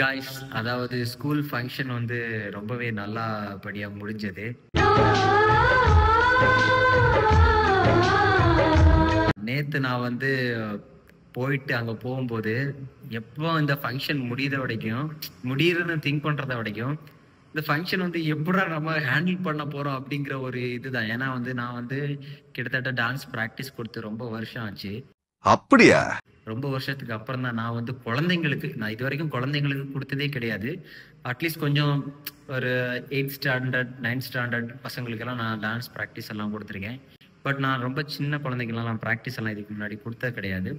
Guys, அதாவது school function வந்து ரொம்பவே நல்லபடியா முடிஞ்சது. நேத்து நான் வந்து போயிட்டு அங்க போகும்போது, எப்போ இந்த ஃபங்க்ஷன் முடியுறதுன்னு திங்க் பண்றத வரைக்கும், இந்த ஃபங்க்ஷன் வந்து எப்படிடா நம்ம ஹேண்டில் பண்ண போறோம் அப்படிங்கிற ஒரு இதுதான். ஏன்னா வந்து நான் வந்து கிட்டத்தட்ட டான்ஸ் பிராக்டிஸ் கொடுத்து ரொம்ப வருஷம் ஆச்சு. அப்படியா? ரொம்ப வருஷத்துக்கு அப்புறம் தான் நான் வந்து நான் இது வரைக்கும் குழந்தைங்களுக்கு கொடுத்ததே கிடையாது. அட்லீஸ்ட் கொஞ்சம் ஒரு 8th ஸ்டாண்டர்ட் 9th ஸ்டாண்டர்ட் பசங்களுக்கெல்லாம் நான் டான்ஸ் ப்ராக்டிஸ் எல்லாம் கொடுத்துருக்கேன். பட் நான் ரொம்ப சின்ன குழந்தைங்கலாம் நான் ப்ராக்டிஸ் எல்லாம் இதுக்கு முன்னாடி கொடுத்தது கிடையாது.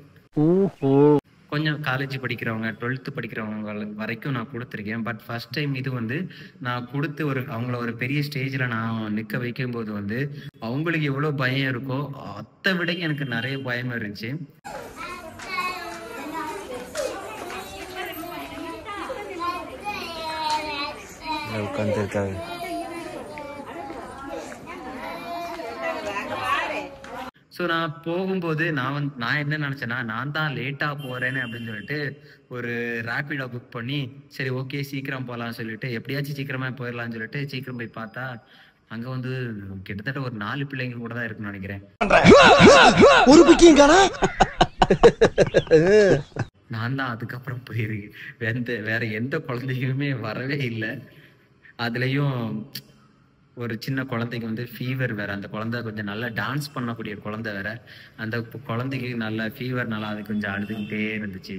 கொஞ்சம் காலேஜ் படிக்கிறவங்க 12th படிக்கிறவங்க வரைக்கும் நான் கொடுத்துருக்கேன். பட் ஃபர்ஸ்ட் டைம் இது வந்து நான் கொடுத்து அவங்கள ஒரு பெரிய ஸ்டேஜில் நான் நிற்க வைக்கும்போது வந்து அவங்களுக்கு எவ்வளோ பயம் இருக்கோ அதை விட எனக்கு நிறைய பயம் இருந்துச்சு. உட்காந்துருக்காங்க. ஸோ நான் போகும்போது நான் என்ன நினச்சேன்னா, நான் தான் லேட்டாக போகிறேன்னு அப்படின்னு சொல்லிட்டு ஒரு ரேப்பிடோ புக் பண்ணி, சரி ஓகே சீக்கிரம் போகலான்னு சொல்லிட்டு எப்படியாச்சும் சீக்கிரமாக போயிடலான்னு சொல்லிட்டு சீக்கிரம் போய் பார்த்தா, அங்கே வந்து கிட்டத்தட்ட ஒரு 4 பிள்ளைங்க கூட தான் இருக்குன்னு நினைக்கிறேன். நான் தான் அதுக்கப்புறம் வேற எந்த குழந்தைகளுமே வரவே இல்லை. அதுலேயும் ஒரு சின்ன குழந்தைக்கு வந்து ஃபீவர் வேற. அந்த குழந்தை கொஞ்சம் நல்லா டான்ஸ் பண்ணக்கூடிய குழந்தை வேற. அந்த குழந்தைக்கு நல்ல ஃபீவர்னால அது கொஞ்சம் அழுதுகிட்டே இருந்துச்சு.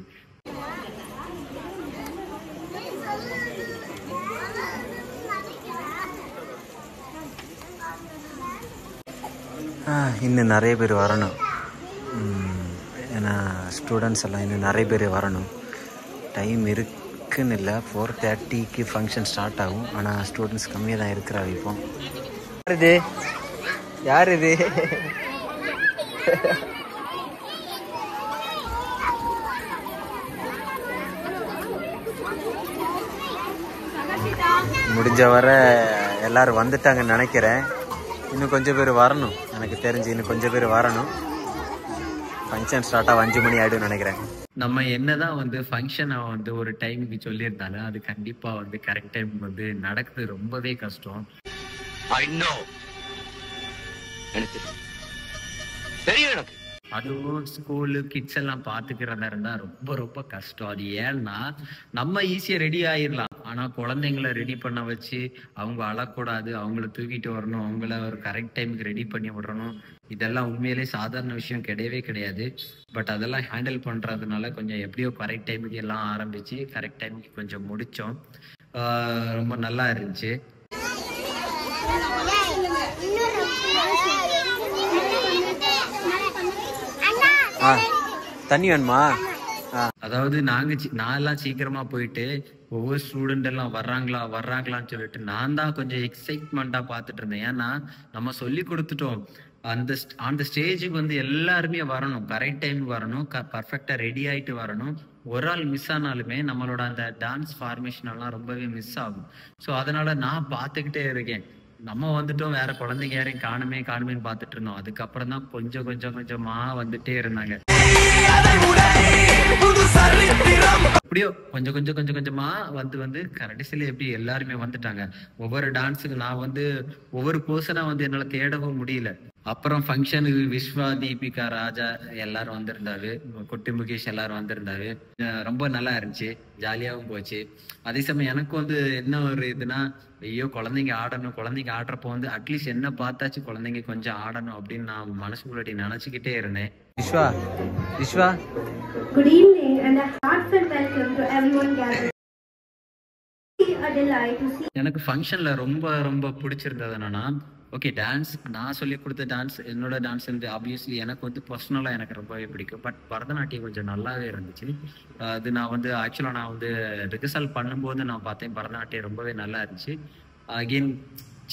இன்னும் நிறைய பேர் வரணும். ஏன்னா ஸ்டூடெண்ட்ஸ் எல்லாம் இன்னும் நிறைய பேர் வரணும். டைம் இருக்குன்னு இல்லை, 4:30க்கு ஃபங்க்ஷன் ஸ்டார்ட் ஆகும். ஆனால் ஸ்டூடெண்ட்ஸ் கம்மியாக தான் இருக்கிறாங்க. இப்போ யார் இது முடிஞ்ச வர எல்லாரும் வந்துட்டாங்கன்னு நினைக்கிறேன். இன்னும் கொஞ்சம் பேர் வரணும். எனக்கு தெரிஞ்சு இன்னும் கொஞ்சம் பேர் வரணும். ஃபங்க்ஷன் ஸ்டார்ட் ஆக 5 மணி ஆகிடும்னு நினைக்கிறேன். நம்ம என்னதான் வந்து ஃபங்க்ஷனை வந்து ஒரு டைமுக்கு சொல்லியிருந்தாலும் அது கண்டிப்பா வந்து கரெக்ட் டைம் வந்து நடக்குது ரொம்பவே கஷ்டம். அதுவும் ஸ்கூலு கிட்ஸ் எல்லாம் பாத்துக்கிறதா இருந்தா ரொம்ப ரொம்ப கஷ்டம். அது ஏன்னா நம்ம ஈஸியா ரெடி ஆயிடலாம், ஆனா குழந்தைங்களை ரெடி பண்ண வச்சு அவங்க அழக்கூடாது, அவங்கள தூக்கிட்டு வரணும், அவங்கள ஒரு கரெக்ட் டைமுக்கு ரெடி பண்ணி விடணும். இதெல்லாம் உண்மையிலே சாதாரண விஷயம் கிடையவே கிடையாது. பட் அதெல்லாம் ஹேண்டில் பண்றதுனால கொஞ்சம் எப்படியோ கரெக்ட் டைமுக்கு எல்லாம் ஆரம்பிச்சு கரெக்ட் டைமுக்கு கொஞ்சம் முடிச்சோம். ரொம்ப நல்லா இருந்துச்சு. தண்ணி வேணுமா? அதாவது நான் எல்லாம் சீக்கிரமா போயிட்டு ஒவ்வொரு ஸ்டூடெண்ட் எல்லாம் வர்றாங்களான்னு சொல்லிட்டு நான் தான் கொஞ்சம் எக்ஸைட்மெண்டா பாத்துட்டு இருந்தேன். ஏன்னா நம்ம சொல்லி கொடுத்துட்டோம், அந்த ஸ்டேஜுக்கு வந்து எல்லாருமே வரணும், கரெக்ட் டைமுக்கு வரணும், பர்ஃபெக்டா ரெடி ஆயிட்டு வரணும். ஒரு ஆள் மிஸ் ஆனாலுமே நம்மளோட அந்த டான்ஸ் ஃபார்மேஷன் எல்லாம் ரொம்பவே மிஸ் ஆகும். ஸோ அதனால நான் பார்த்துக்கிட்டே இருக்கேன். நம்ம வந்துட்டோம், வேற குழந்தைங்க யாரையும் காணுமேன்னு பார்த்துட்டு இருந்தோம். அதுக்கப்புறம் தான் கொஞ்சமா வந்துட்டே இருந்தாங்க. அப்படியோ கொஞ்சமா வந்து கடைசியில எப்படி எல்லாருமே வந்துட்டாங்க. ஒவ்வொரு டான்ஸுக்கு நான் வந்து ஒவ்வொரு பர்சனா வந்து என்னால தேடவும் முடியல. அப்புறம் ஃபங்க்ஷனுக்கு விஸ்வா, தீபிகா, ராஜா எல்லாரும் வந்திருந்தாரு, குட்டி முகேஷ் எல்லாரும் வந்திருந்தாரு. ரொம்ப நல்லா இருந்துச்சு, ஜாலியாகவும் போச்சு. அதே சமயம் எனக்கு வந்து என்ன ஒரு இதுனா, ஐயோ குழந்தைங்க ஆடுறப்போ வந்து அட்லீஸ்ட் என்ன பார்த்தாச்சு குழந்தைங்க கொஞ்சம் ஆடணும் அப்படின்னு நான் மனசுக்குள்ளே நினைச்சுக்கிட்டே இருந்தேன். Vishwa Good evening and a heartfelt welcome to everyone gathered. A delight to see. எனக்கு ஃபங்க்ஷன்ல ரொம்ப பிடிச்சிருந்தது என்னன்னா, ஓகே டான்ஸ் நான் சொல்லி கொடுத்த டான்ஸ், என்னோட டான்ஸ் வந்து ஆப்வியஸ்லி எனக்கு வந்து பர்சனலாக எனக்கு ரொம்பவே பிடிக்கும். பட் பரதநாட்டியம் கொஞ்சம் நல்லாவே இருந்துச்சு. அது நான் வந்து ஆக்சுவலாக நான் வந்து ரிஹர்சல் பண்ணும்போது நான் பார்த்தேன், பரதநாட்டியம் ரொம்பவே நல்லா இருந்துச்சு. அகெயின்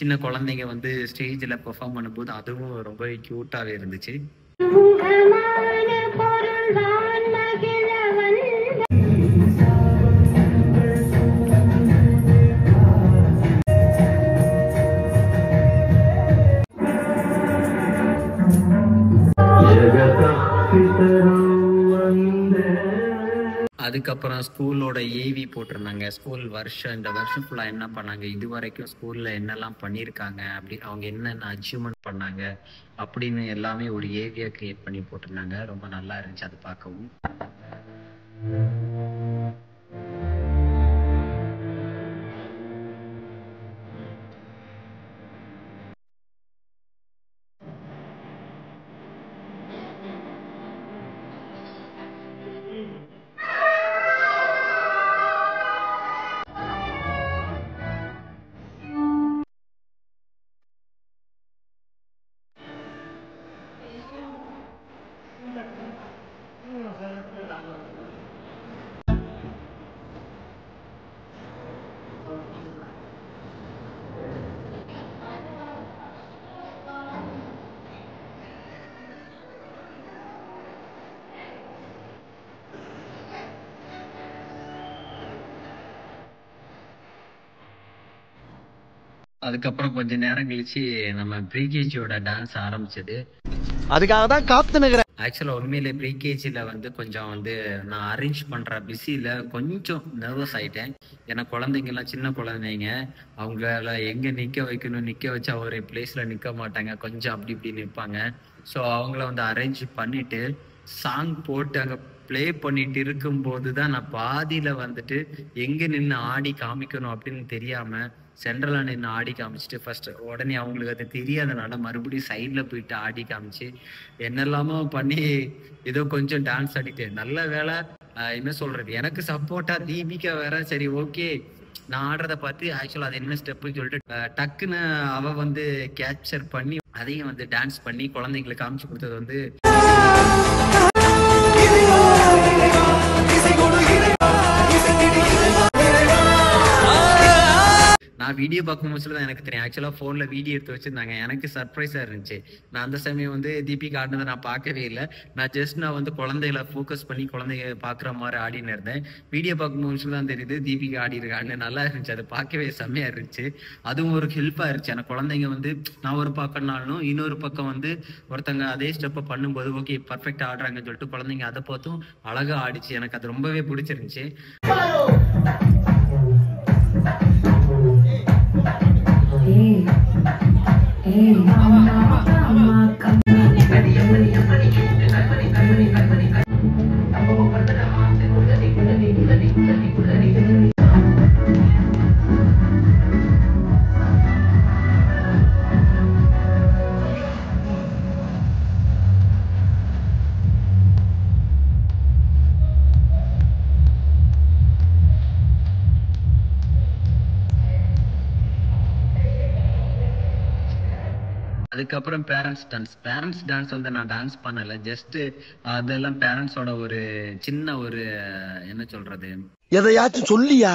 சின்ன குழந்தைங்க வந்து ஸ்டேஜில் பெர்ஃபார்ம் பண்ணும்போது அதுவும் ரொம்பவே க்யூட்டாகவே இருந்துச்சு. அதுக்கப்புறம் ஸ்கூலோட ஏவி போட்டிருந்தாங்க. ஸ்கூல் வருஷம் இந்த வருஷம் ஃபுல்லா என்ன பண்ணாங்க, இது வரைக்கும் ஸ்கூல்ல என்னெல்லாம் பண்ணியிருக்காங்க, அப்படி அவங்க என்னென்ன அச்சீவ்மெண்ட் பண்ணாங்க அப்படின்னு எல்லாமே ஒரு ஏவியா கிரியேட் பண்ணி போட்டிருந்தாங்க. ரொம்ப நல்லா இருந்துச்சு அது பார்க்கவும். அதுக்கப்புறம் கொஞ்ச நேரம் கழிச்சு நம்ம ப்ரீகேஜியோட டான்ஸ் ஆரம்பிச்சது. அதுக்காக தான் காத்து நிக்கிறேன். ஆக்சுவலா உண்மையிலே ப்ரீகேஜில வந்து கொஞ்சம் வந்து நான் அரேஞ்ச் பண்ற பிஸியில கொஞ்சம் நர்வஸ் ஆயிட்டேன். ஏன்னா குழந்தைங்க எல்லாம் சின்ன குழந்தைங்க, அவங்கள எங்க நிக்க வைக்கணும், நிக்க வச்சா ஒரு பிளேஸ்ல நிக்க மாட்டாங்க, கொஞ்சம் அப்படி இப்படி நிற்பாங்க. ஸோ அவங்கள வந்து அரேஞ்ச் பண்ணிட்டு சாங் போட்டு அங்க ப்ளே பண்ணிட்டு இருக்கும்போது தான் நான் பாதியில வந்துட்டு எங்க நின்று ஆடி காமிக்கணும் அப்படின்னு தெரியாம சென்ட்ரலா நின்று ஆடி காமிச்சிட்டு ஃபர்ஸ்ட் உடனே அவங்களுக்கு அது தெரியாதனால மறுபடியும் சைட்ல போயிட்டு ஆடி காமிச்சு என்னெல்லாமோ பண்ணி ஏதோ கொஞ்சம் டான்ஸ் ஆடிட்டேன். நல்ல வேலை என்ன சொல்றது, எனக்கு சப்போர்ட்டா தீபிகா வேற. சரி ஓகே, நான் ஆடுறத பார்த்து ஆக்சுவலா அது என்ன ஸ்டெப்புன்னு சொல்லிட்டு டக்குன்னு அவ வந்து கேப்சர் பண்ணி அதையும் வந்து டான்ஸ் பண்ணி குழந்தைங்களுக்கு காமிச்சு கொடுத்தது வந்து நான் வீடியோ பார்க்கும்போது தான் எனக்கு தெரியும். ஆக்சுவலாக ஃபோனில் வீடியோ எடுத்து வச்சுருந்தாங்க, எனக்கு சர்ப்ரைஸாக இருந்துச்சு. நான் அந்த சமயம் வந்து தீபிகா ஆடினதை நான் பார்க்கவே இல்லை. நான் வந்து குழந்தைகளை ஃபோக்கஸ் பண்ணி குழந்தைங்க பார்க்குற மாதிரி ஆடின்னு இருந்தேன். வீடியோ பார்க்கும்போது தான் தெரியுது தீபிகா ஆடி இருக்கான்னு. நல்லா இருந்துச்சு, அதை பார்க்கவே செம்மையாக இருந்துச்சு. அதுவும் ஒரு ஹெல்ப்பாக இருந்துச்சு. ஆனால் குழந்தைங்க வந்து நான் ஒரு பக்கம்னாலும் இன்னொரு பக்கம் வந்து ஒருத்தங்க அதே ஸ்டெப்பை பண்ணும்போது ஓகே பர்ஃபெக்டாக ஆடுறாங்கன்னு சொல்லிட்டு குழந்தைங்க அதை பார்த்தும் அழகாக ஆடிச்சு. எனக்கு அது ரொம்பவே பிடிச்சிருந்துச்சு. அதுக்கப்புறம் பேரண்ட்ஸ் டான்ஸ் வந்து நான் டான்ஸ் பண்ணல. ஜஸ்ட் அதெல்லாம் பேரண்ட்ஸோட ஒரு சின்ன ஒரு என்ன சொல்றது, எதையாச்சும் சொல்லியா,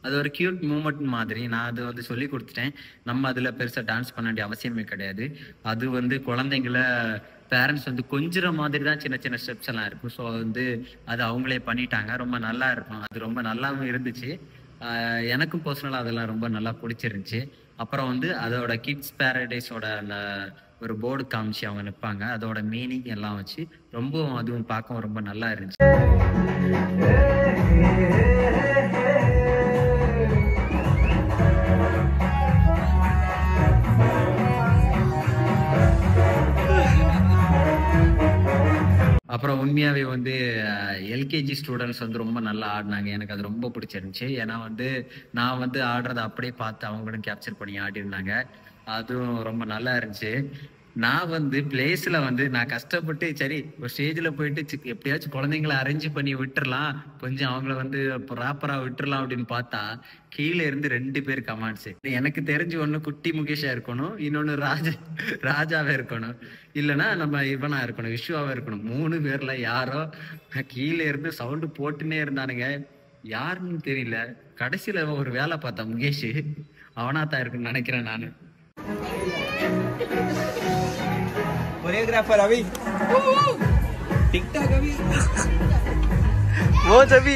அது ஒரு கியூட் மூமெண்ட் மாதிரி நான் அது வந்து சொல்லி கொடுத்துட்டேன். நம்ம அதுல பெருசா டான்ஸ் பண்ண வேண்டிய அவசியமே கிடையாது. அது வந்து குழந்தைங்களை பேரண்ட்ஸ் வந்து கொஞ்சிற மாதிரி தான் சின்ன சின்ன ஸ்டெப்ஸ் எல்லாம் இருக்கும். ஸோ வந்து அது அவங்களே பண்ணிட்டாங்க, ரொம்ப நல்லா இருக்கும். அது ரொம்ப நல்லாவும் இருந்துச்சு. எனக்கும் பர்சனலாக அதெல்லாம் ரொம்ப நல்லா பிடிச்சிருந்துச்சு. அப்புறம் வந்து அதோட கிட்ஸ் பேரடைஸோட அந்த ஒரு போர்டு காமிச்சு அவங்க நிற்பாங்க, அதோட மீனிங் எல்லாம் வச்சு ரொம்ப அதுவும் பார்க்கவும் ரொம்ப நல்லா இருந்துச்சு. அப்புறம் உண்மையாவே வந்து எல்கேஜி ஸ்டூடெண்ட்ஸ் வந்து ரொம்ப நல்லா ஆடினாங்க. எனக்கு அது ரொம்ப பிடிச்சிருந்துச்சு. ஏன்னா வந்து நான் வந்து ஆடுறத அப்படியே பார்த்து அவங்களும் கேப்சர் பண்ணி ஆடி இருந்தாங்க. அதுவும் ரொம்ப நல்லா இருந்துச்சு. நான் வந்து பிளேஸ்ல வந்து நான் கஷ்டப்பட்டு சரி ஒரு ஸ்டேஜ்ல போயிட்டு எப்படியாச்சும் குழந்தைங்களை அரேஞ்ச் பண்ணி விட்டுறலாம், கொஞ்சம் அவங்கள வந்து ப்ராப்பரா விட்டுறலாம் அப்படின்னு பார்த்தா கீழே இருந்து 2 பேர் கமாண்ட்ஸ். எனக்கு தெரிஞ்சு ஒண்ணு குட்டி முகேஷா இருக்கணும், இன்னொன்னு ராஜாவே இருக்கணும், இல்லைன்னா நம்ம இவனா இருக்கணும், விஸ்வாவா இருக்கணும். 3 பேர்ல யாரோ கீழே இருந்து சவுண்டு போட்டுன்னே இருந்தானுங்க. யாருன்னு தெரியல. கடைசியில ஒரு வேலை பார்த்தா முகேஷ், அவனாத்தான் இருக்குன்னு நினைக்கிறேன் நானு. कोरियोग्राफर अभी टिकटॉक अभी वो जबी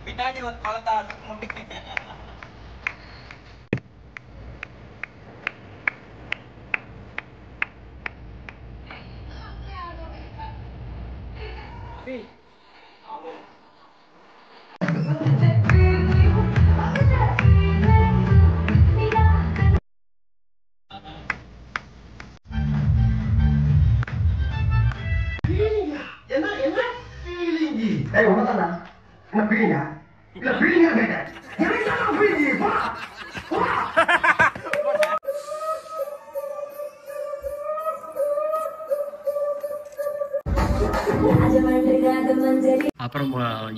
பின்னாடி ஒரு குழந்தை முட்டிக்கு அப்புறம்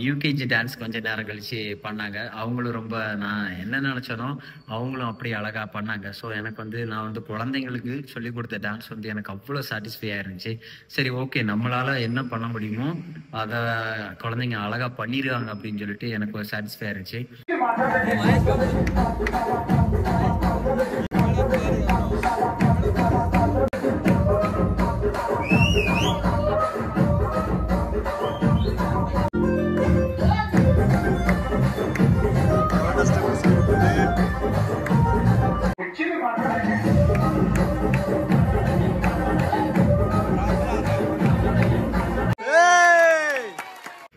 யூகேஜி டான்ஸ் கொஞ்சம் நேரம் கழிச்சு பண்ணாங்க. அவங்களும் ரொம்ப நான் என்ன நினைச்சனோ அவங்களும் அப்படி அழகா பண்ணாங்க. ஸோ எனக்கு வந்து நான் வந்து குழந்தைங்களுக்கு சொல்லிக் கொடுத்த டான்ஸ் வந்து எனக்கு அவ்வளோ சாட்டிஸ்ஃபையாக இருந்துச்சு. சரி, ஓகே, நம்மளால என்ன பண்ண முடியுமோ அதை குழந்தைங்க அழகா பண்ணிடுவாங்க அப்படின்னு சொல்லிட்டு எனக்கு ஒரு சாட்டிஸ்ஃபையாக இருந்துச்சு.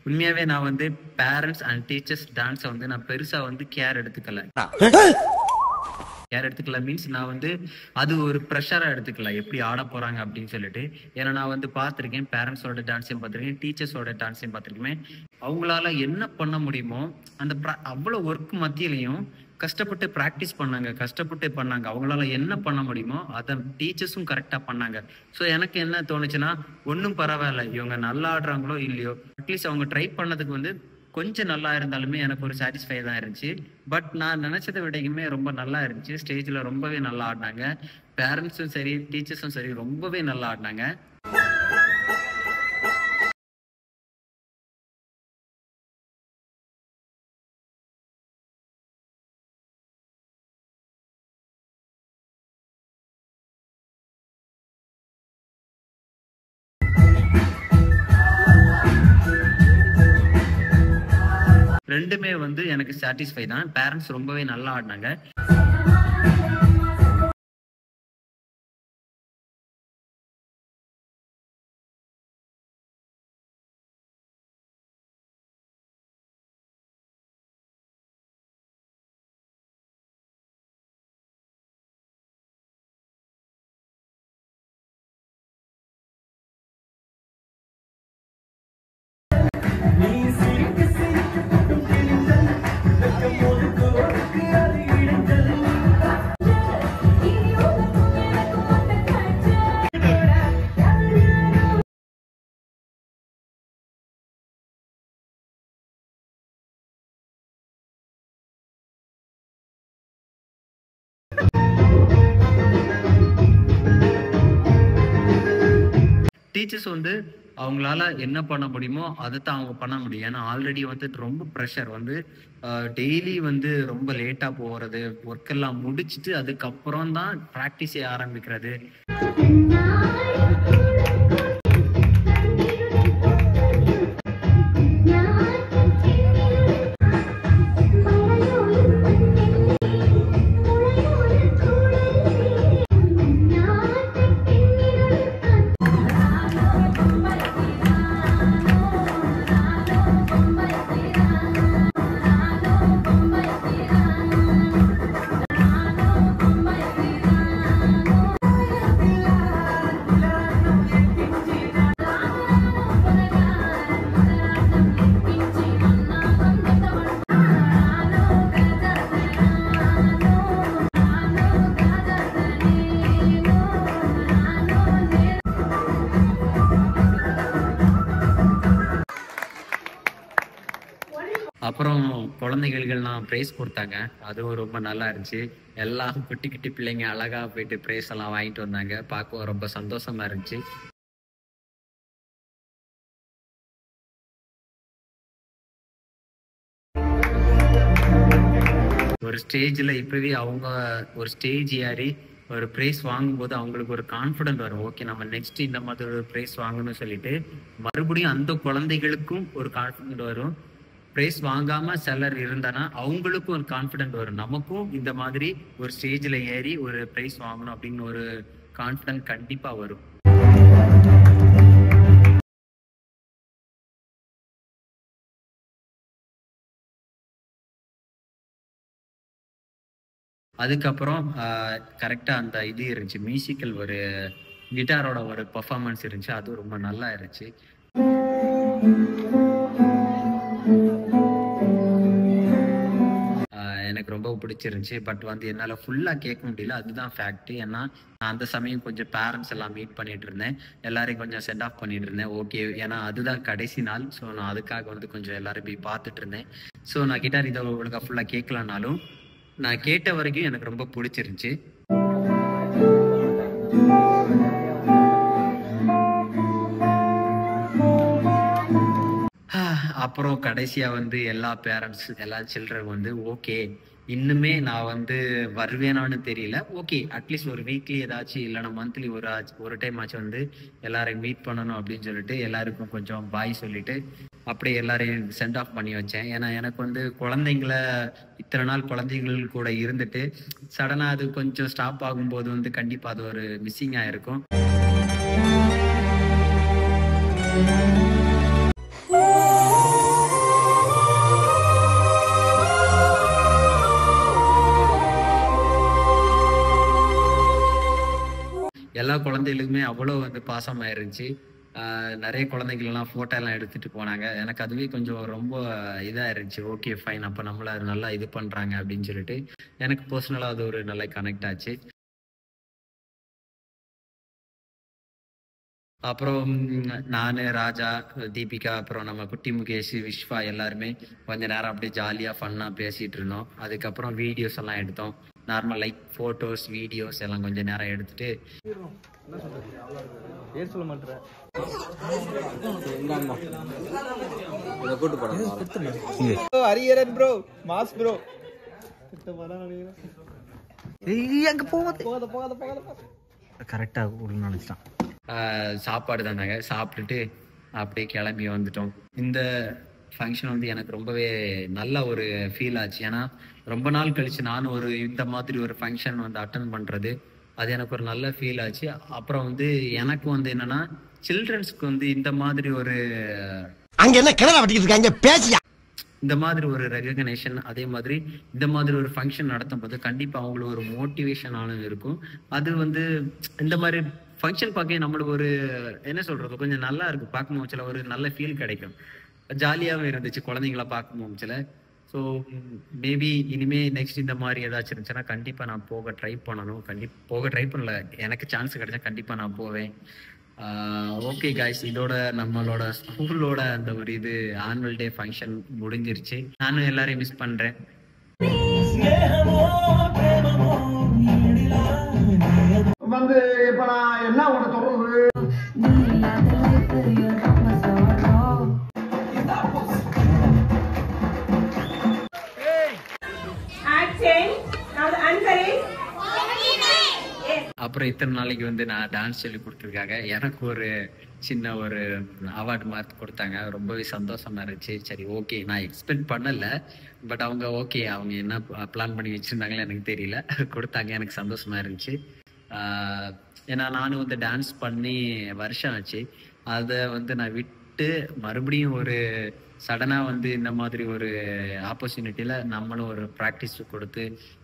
உண்மையாவே நான் வந்து பேரண்ட்ஸ் அண்ட் டீச்சர்ஸ் டான்ஸை வந்து நான் பெருசா வந்து கேர் எடுத்துக்கல மீன்ஸ் நான் வந்து அது ஒரு ப்ரெஷரா எடுத்துக்கல எப்படி ஆட போறாங்க அப்படின்னு சொல்லிட்டு. ஏன்னா நான் வந்து பார்த்துருக்கேன், பேரண்ட்ஸோட டான்ஸையும் பார்த்துருக்கேன், டீச்சர்ஸோட டான்ஸையும் பார்த்துருக்கேன். அவங்களால என்ன பண்ண முடியுமோ அந்த அவ்வளோ ஒர்க் மத்தியிலையும் கஷ்டப்பட்டு ப்ராக்டிஸ் பண்ணாங்க. அவங்களால என்ன பண்ண முடியுமோ அதை டீச்சர்ஸும் கரெக்டாக பண்ணாங்க. ஸோ எனக்கு என்ன தோணுச்சுன்னா, ஒன்றும் பரவாயில்ல, இவங்க நல்லா ஆடுறாங்களோ இல்லையோ, அட்லீஸ்ட் அவங்க ட்ரை பண்ணதுக்கு வந்து கொஞ்சம் நல்லா இருந்தாலுமே எனக்கு ஒரு சாட்டிஸ்ஃபை தான் இருந்துச்சு. பட் நான் நினைச்சதை விடையுமே ரொம்ப நல்லா இருந்துச்சு. ஸ்டேஜில் ரொம்பவே நல்லா ஆடினாங்க. பேரண்ட்ஸும் சரி, டீச்சர்ஸும் சரி, ரொம்பவே நல்லா ஆடினாங்க. ரெண்டுமே வந்து எனக்கு சாட்டிஸ்ஃபை தான். பேரண்ட்ஸ் ரொம்பவே நல்லா ஆடினாங்க. டீச்சர்ஸ் வந்து அவங்களால என்ன பண்ண முடியுமோ அதை தான் அவங்க பண்ண முடியும். ஏன்னா ஆல்ரெடி வந்து ரொம்ப ப்ரெஷர் வந்து டெய்லி வந்து ரொம்ப லேட்டாக போகிறது, ஒர்க் எல்லாம் முடிச்சுட்டு அதுக்கப்புறம் தான் ப்ராக்டிஸே ஆரம்பிக்கிறது. அப்புறம் குழந்தைகளுக்கெல்லாம் ப்ரைஸ் கொடுத்தாங்க. அதுவும் ரொம்ப நல்லா இருந்துச்சு. எல்லாம் குட்டி குட்டி பிள்ளைங்க அழகா போயிட்டு ப்ரைஸ் எல்லாம் வாங்கிட்டு வந்தாங்க. பார்க்க ரொம்ப சந்தோஷமா இருந்துச்சு. ஒரு ஸ்டேஜில் இப்பவே அவங்க ஒரு ஸ்டேஜ் ஏறி ஒரு ப்ரைஸ் வாங்கும்போது அவங்களுக்கு ஒரு கான்ஃபிடென்ட் வரும். ஓகே, நம்ம நெக்ஸ்ட் இந்த மாதிரி ஒரு ப்ரைஸ் வாங்கணும்னு சொல்லிட்டு மறுபடியும் அந்த குழந்தைகளுக்கும் ஒரு கான்ஃபிடென்ட் வரும். ப்ரைஸ் வாங்காம சிலர் இருந்தானா அவங்களுக்கும் ஒரு கான்ஃபிடென்ட் வரும். நமக்கும் இந்த மாதிரி ஒரு ஸ்டேஜில் ஏறி ஒரு ப்ரைஸ் வாங்கணும் அப்படின்னு ஒரு கான்ஃபிடென்ட் கண்டிப்பா வரும். அதுக்கப்புறம் கரெக்டா அந்த இது இருந்துச்சு, மியூசிக்கல் ஒரு கிட்டாரோட ஒரு பெர்ஃபார்மன்ஸ் இருந்துச்சு. அது ரொம்ப நல்லா இருந்துச்சு. எனக்கு ரொம்ப பிடிச்சிருந்துச்சு. பட் வந்து என்னால் ஃபுல்லாக கேட்க முடியல, அதுதான் ஃபேக்ட். ஏன்னா நான் அந்த சமயம் கொஞ்சம் பேரண்ட்ஸ் எல்லாம் மீட் பண்ணிட்டு இருந்தேன், எல்லாரையும் கொஞ்சம் சென்ட் ஆஃப் பண்ணிட்டு இருந்தேன். ஓகே, ஏன்னா அதுதான் கடைசி நாள். ஸோ நான் அதுக்காக வந்து கொஞ்சம் எல்லாரும் போய் பார்த்துட்டு இருந்தேன். ஸோ நான் கிட்டார் இதை ஒழுங்காக ஃபுல்லாக கேட்கலனாலும் நான் கேட்ட வரைக்கும் எனக்கு ரொம்ப பிடிச்சிருந்துச்சு. அப்புறம் கடைசியா வந்து எல்லா பேரண்ட்ஸ் எல்லா சில்ட்ரன் வந்து ஓகே, இன்னுமே நான் வந்து வருவேனான்னு தெரியல, ஓகே அட்லீஸ்ட் ஒரு வீக்லி ஏதாச்சும் இல்லைன்னா மந்த்லி ஒரு டைம் ஆச்சும் வந்து எல்லாரையும் மீட் பண்ணணும் அப்படின்னு சொல்லிட்டு எல்லாருக்கும் கொஞ்சம் பாய் சொல்லிட்டு அப்படியே எல்லாரையும் சென்ட் ஆஃப் பண்ணி வச்சேன். ஏன்னா எனக்கு வந்து குழந்தைங்களை இத்தனை நாள் குழந்தைங்கள் கூட இருந்துட்டு சடனாக அது கொஞ்சம் ஸ்டாப் ஆகும்போது வந்து கண்டிப்பாக அது ஒரு மிஸ்ஸிங்காக இருக்கும். எல்லா குழந்தைகளுக்குமே அவ்வளோ வந்து பாசமாக இருந்துச்சு. நிறைய குழந்தைங்களெல்லாம் ஃபோட்டோ எல்லாம் எடுத்துகிட்டு போனாங்க. எனக்கு அதுவே கொஞ்சம் ரொம்ப இதாக இருந்துச்சு. ஓகே ஃபைன், அப்போ நம்மளை நல்லா இது பண்ணுறாங்க அப்படின்னு சொல்லிட்டு எனக்கு பர்சனலாக அது ஒரு நல்ல கனெக்ட் ஆச்சு. அப்புறம் நான், ராஜா, தீபிகா, அப்புறம் நம்ம குட்டி முகேஷ், விஸ்வா எல்லாருமே கொஞ்ச நேரம் அப்படியே ஜாலியாக ஃபன்னாக பேசிகிட்டு இருந்தோம். அதுக்கப்புறம் வீடியோஸ் எல்லாம் எடுத்தோம். நார்மல் லைக் ஃபோட்டோஸ் வீடியோஸ் எல்லாம் கொஞ்ச நேரம் எடுத்துட்டு கரெக்டாக நினைச்சிட்டான். சாப்பாடு தானாங்க, சாப்பிட்டுட்டு அப்படியே கிளம்பி வந்துட்டோம். இந்த ஃபங்க்ஷன் வந்து எனக்கு ரொம்பவே நல்ல ஒரு ஃபீல் ஆச்சு. ஏன்னா ரொம்ப நாள் கழிச்சு நானும் ஒரு இந்த மாதிரி ஒரு ஃபங்க்ஷன் வந்து அட்டன் பண்ணுறது, அது எனக்கு ஒரு நல்ல ஃபீல் ஆச்சு. அப்புறம் வந்து எனக்கு வந்து என்னன்னா சில்ட்ரன்ஸ்க்கு வந்து இந்த மாதிரி ஒரு அங்க என்ன கிணறு வட்டிக்கிட்டு இருக்காங்க பேசியா இந்த மாதிரி ஒரு ரெகக்னேஷன், அதே மாதிரி இந்த மாதிரி ஒரு ஃபங்க்ஷன் நடத்தும் போது கண்டிப்பாக அவங்களுக்கு ஒரு மோட்டிவேஷனானது இருக்கும். அது வந்து இந்த மாதிரி ஃபங்க்ஷன் பார்க்க நம்மளுக்கு ஒரு என்ன சொல்றது கொஞ்சம் நல்லா இருக்கும். பார்க்கும் போச்சுல ஒரு நல்ல ஃபீல் கிடைக்கும். ஜாலியாகவும் இருந்துச்சு குழந்தைங்கள பார்க்கும் போச்சுல. ஸோ மேபி இனிமே நெக்ஸ்ட் இந்த மாதிரி ஏதாச்சும் இருந்துச்சுன்னா கண்டிப்பாக நான் போக ட்ரை பண்ணணும். போக ட்ரை பண்ணல, எனக்கு சான்ஸ் கிடைச்சா கண்டிப்பாக நான் போவேன். ஓகே காய்ஸ், இதோட நம்மளோட ஸ்கூலோட அந்த ஒரு இது ஆனுவல் டே ஃபங்க்ஷன் முடிஞ்சிருச்சு. நானும் எல்லாரையும் மிஸ் பண்ணுறேன். வந்து இப்ப நான் என்ன உனக்கு சொல்றது, அப்புறம் இத்தனை நாளைக்கு வந்து நான் டான்ஸ் சொல்லி கொடுத்துருக்காங்க. எனக்கு ஒரு சின்ன ஒரு அவார்டு மாதிரி கொடுத்தாங்க. ரொம்பவே சந்தோஷமா இருந்துச்சு. சரி ஓகே, நான் எக்ஸ்பெக்ட் பண்ணல, பட் அவங்க ஓகே அவங்க என்ன பிளான் பண்ணி வச்சுருந்தாங்களே எனக்கு தெரியல, கொடுத்தாங்க. எனக்கு சந்தோஷமா இருந்துச்சு. ஏன்னா நானும் வந்து டான்ஸ் பண்ணி வருஷம் ஆச்சு. அதை வந்து நான் விட்டு மறுபடியும் ஒரு சடனாக வந்து இந்த மாதிரி ஒரு ஆப்பர்ச்சுனிட்டியில் நம்மளும் ஒரு ப்ராக்டிஸ் கொடுத்து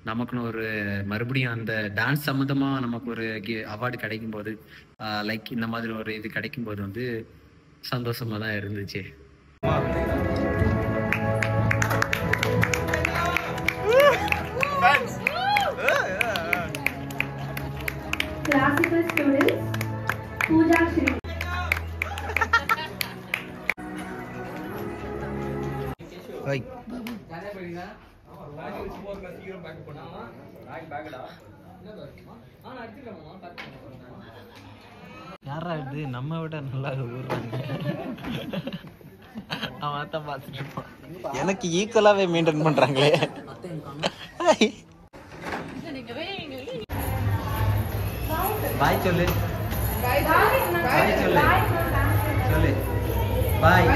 நமக்குன்னு ஒரு மறுபடியும் அந்த டான்ஸ் சம்மந்தமாக நமக்கு ஒரு அவார்டு கிடைக்கும் போது லைக் இந்த மாதிரி ஒரு இது கிடைக்கும் போது வந்து சந்தோஷமாக தான் இருந்துச்சு. Classical students, Pooja Shri. யாரா இது நம்ம விட நல்லா ஊர்றாங்க. அவன் தான் பார்த்துட்டு இருப்பான். எனக்கு ஈக்குவலாவே மெயின்டைன் பண்றாங்களே. பாய் சொல்லு. Bye. பாய் சொல்லு. சொல்லு பாய்.